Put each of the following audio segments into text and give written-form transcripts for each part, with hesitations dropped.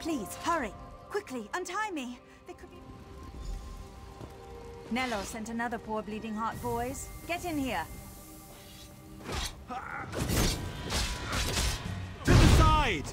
Please, hurry. Quickly, untie me. They could be... Nello sent another poor bleeding heart, boys. Get in here. To the side!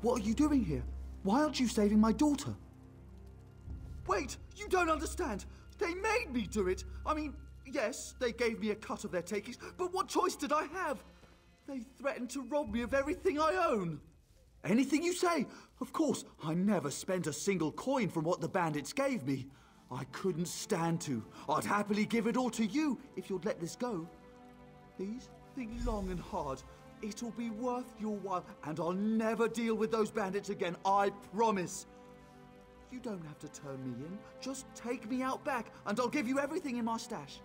What are you doing here? Why aren't you saving my daughter? Wait, you don't understand. They made me do it. I mean, yes, they gave me a cut of their takings, but what choice did I have? They threatened to rob me of everything I own. Anything you say. Of course, I never spent a single coin from what the bandits gave me. I couldn't stand to. I'd happily give it all to you if you'd let this go. Please, think long and hard. It'll be worth your while, and I'll never deal with those bandits again, I promise. You don't have to turn me in. Just take me out back, and I'll give you everything in my stash.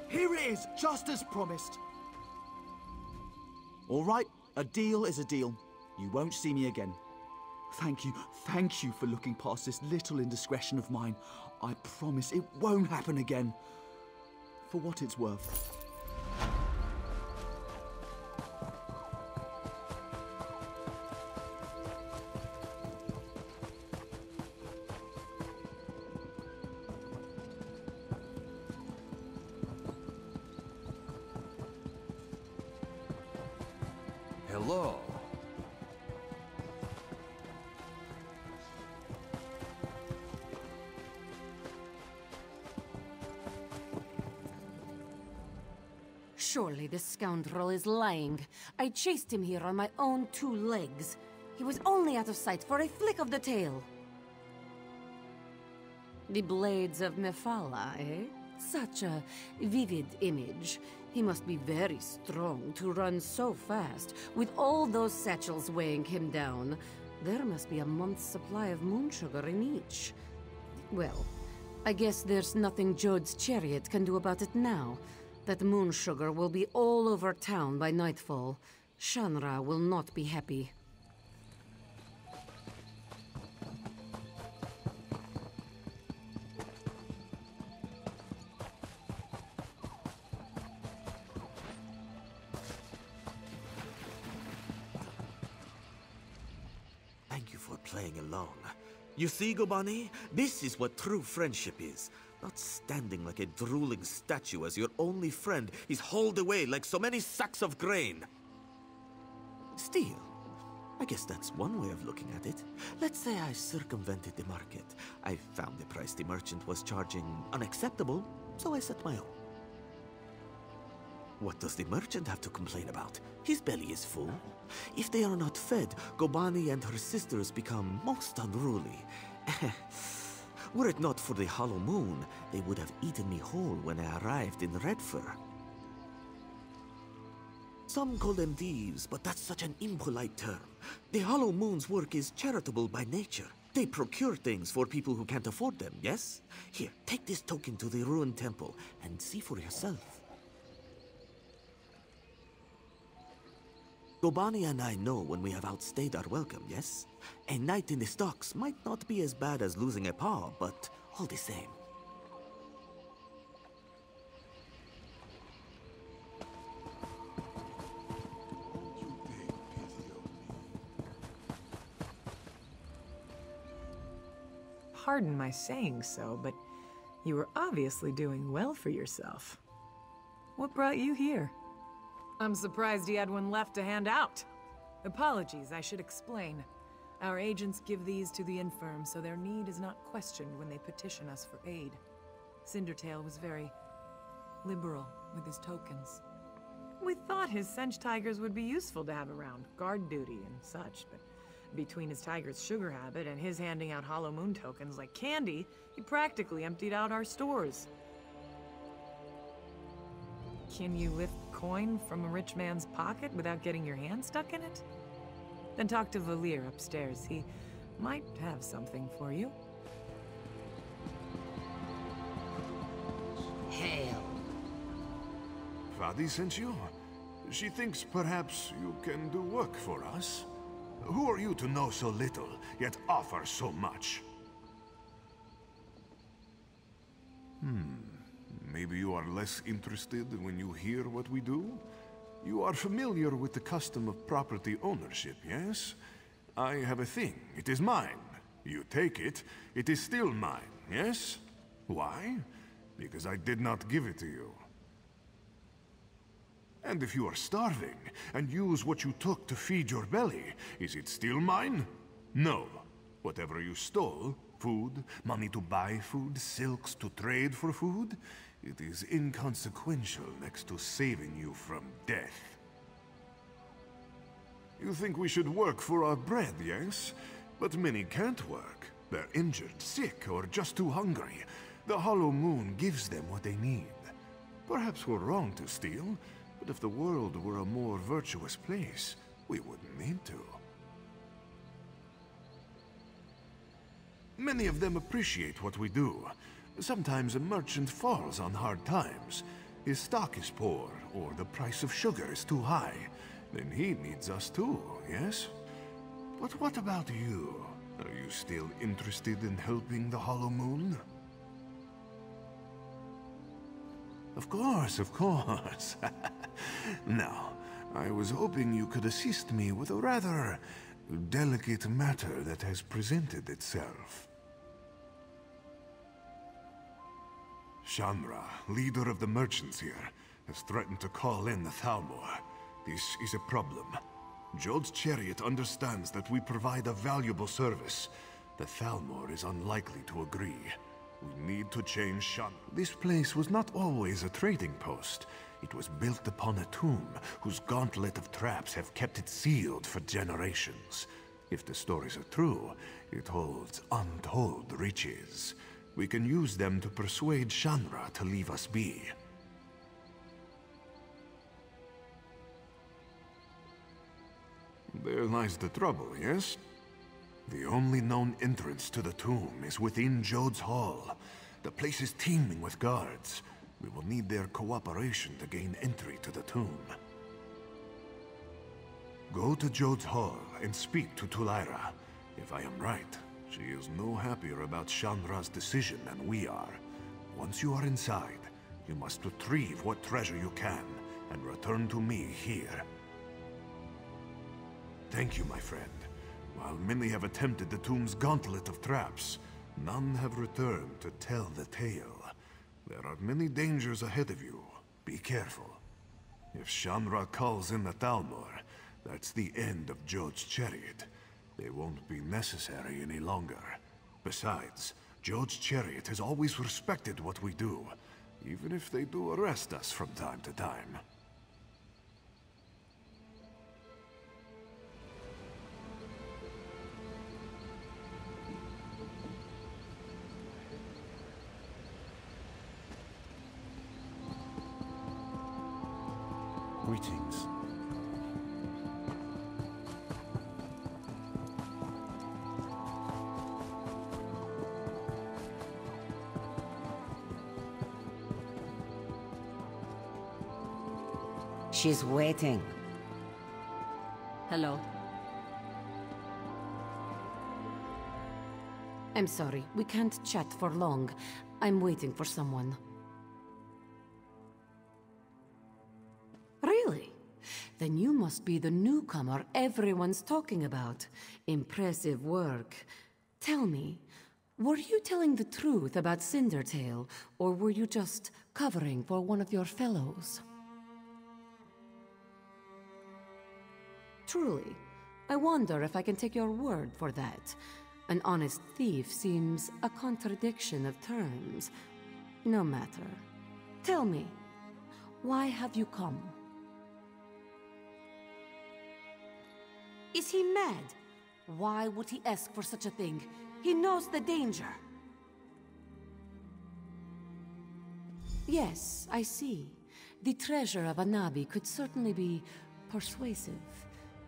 Here it is, just as promised. All right, a deal is a deal. You won't see me again. Thank you for looking past this little indiscretion of mine. I promise it won't happen again. For what it's worth. Hello. Surely this scoundrel is lying. I chased him here on my own 2 legs. He was only out of sight for a flick of the tail. The Blades of Mephala, eh? Such a vivid image. He must be very strong to run so fast, with all those satchels weighing him down. There must be a month's supply of moon sugar in each. Well, I guess there's nothing Jode's chariot can do about it now. That moon sugar will be all over town by nightfall. Shanra will not be happy. Thank you for playing along. You see, Gobani? This is what true friendship is. Not standing like a drooling statue as your only friend is hauled away like so many sacks of grain. Still, I guess that's one way of looking at it. Let's say I circumvented the market. I found the price the merchant was charging unacceptable, so I set my own. What does the merchant have to complain about? His belly is full. If they are not fed, Gobani and her sisters become most unruly. Were it not for the hollow moon, they would have eaten me whole when I arrived in Redfur. Some call them thieves, but that's such an impolite term. The hollow moon's work is charitable by nature. They procure things for people who can't afford them, yes? Here, take this token to the ruined temple and see for yourself. Gobani and I know when we have outstayed our welcome, yes? A night in the stocks might not be as bad as losing a paw, but all the same. Pardon my saying so, but you were obviously doing well for yourself. What brought you here? I'm surprised he had one left to hand out. Apologies, I should explain. Our agents give these to the infirm, so their need is not questioned when they petition us for aid. Cindertail was very liberal with his tokens. We thought his Sench tigers would be useful to have around, guard duty and such, but between his tiger's sugar habit and his handing out Hollow Moon tokens like candy, he practically emptied out our stores. Can you lift coin from a rich man's pocket without getting your hand stuck in it? Then talk to Valir upstairs. He might have something for you. Hail. Vadi sent you? She thinks perhaps you can do work for us? Who are you to know so little, yet offer so much? Maybe you are less interested when you hear what we do? You are familiar with the custom of property ownership, yes? I have a thing. It is mine. You take it, it is still mine, yes? Why? Because I did not give it to you. And if you are starving, and use what you took to feed your belly, is it still mine? No. Whatever you stole, food, money to buy food, silks to trade for food, it is inconsequential next to saving you from death. You think we should work for our bread, yes? But many can't work. They're injured, sick, or just too hungry. The Hollow Moon gives them what they need. Perhaps we're wrong to steal, but if the world were a more virtuous place, we wouldn't need to. Many of them appreciate what we do. Sometimes a merchant falls on hard times. His stock is poor, or the price of sugar is too high. Then he needs us too, yes? But what about you? Are you still interested in helping the Hollow Moon? Of course, of course. Now, I was hoping you could assist me with a rather delicate matter that has presented itself. Shanra, leader of the merchants here, has threatened to call in the Thalmor. This is a problem. Jod's chariot understands that we provide a valuable service. The Thalmor is unlikely to agree. We need to change Shanra. This place was not always a trading post. It was built upon a tomb, whose gauntlet of traps have kept it sealed for generations. If the stories are true, it holds untold riches. We can use them to persuade Shanra to leave us be. There lies the trouble, yes? The only known entrance to the tomb is within Jod's Hall. The place is teeming with guards. We will need their cooperation to gain entry to the tomb. Go to Jod's Hall and speak to Tulaira. If I am right, she is no happier about Shanra's decision than we are. Once you are inside, you must retrieve what treasure you can and return to me here. Thank you, my friend. While many have attempted the tomb's gauntlet of traps, none have returned to tell the tale. There are many dangers ahead of you. Be careful. If Shanra calls in the Thalmor, that's the end of Jod's chariot. They won't be necessary any longer. Besides, Jod's chariot has always respected what we do, even if they do arrest us from time to time. Greetings. She's waiting. Hello. I'm sorry, we can't chat for long. I'm waiting for someone. Really? Then you must be the newcomer everyone's talking about. Impressive work. Tell me, were you telling the truth about Cindertail, or were you just covering for one of your fellows? Truly, I wonder if I can take your word for that. An honest thief seems a contradiction of terms. No matter. Tell me, why have you come? Is he mad? Why would he ask for such a thing? He knows the danger. Yes, I see. The treasure of Anabi could certainly be persuasive.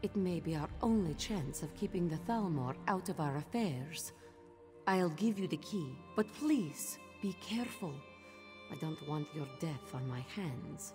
It may be our only chance of keeping the Thalmor out of our affairs. I'll give you the key, but please, be careful. I don't want your death on my hands.